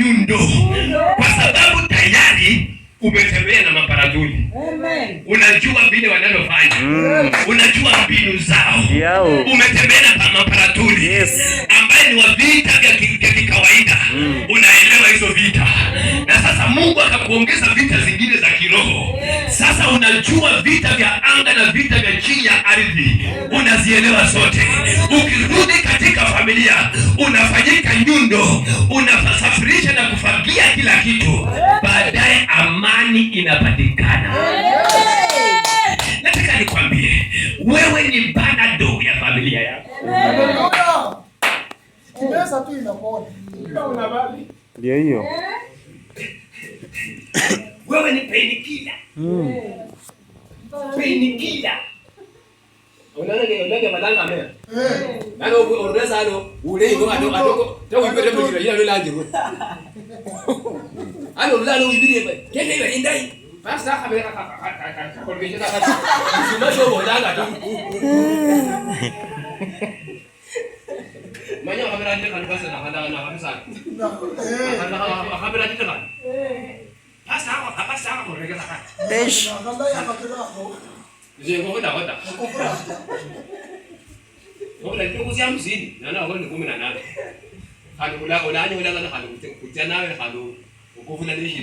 nyundo, kwa sababu tayari umetembea na maparaduni. Unajua vile wanalofanya, unajua mbinu zao. Umetembea na maparaduni ambaye ni wa vita vya kikawaida. Unaelewa hizo vita, na sasa Mungu akakuongeza vita zingine za kiroho. Sasa unajua vita vya anga na vita vya chini ya ardhi, unazielewa zote. Ukirudi katika familia, unafanyika nyundo, unasafirisha na kufagia kila kitu, baadaye amani inapatikana. Nataka nikwambie, wewe ni panado ya familia yako. Ndio hiyo. Wewe ni painkiller. Painkiller. Unaona malanga mea. Nalo oresa alo, ule ngo adoko, tawo ibere mo jira ilo laje ngo. Alo lalo ibire, kende iba indai. Basta kabera ka kolbeje ka. Sima sho bodanga to. Manya kamera ni kan basta na kamisa. Kamera ni kan. Basta ko rega ka. Tesh. Je ko da. Ngoba nje kusiyamzini nana ngone 18. Khalo ula kana khalo kutya nawe khalo ukufuna leshi.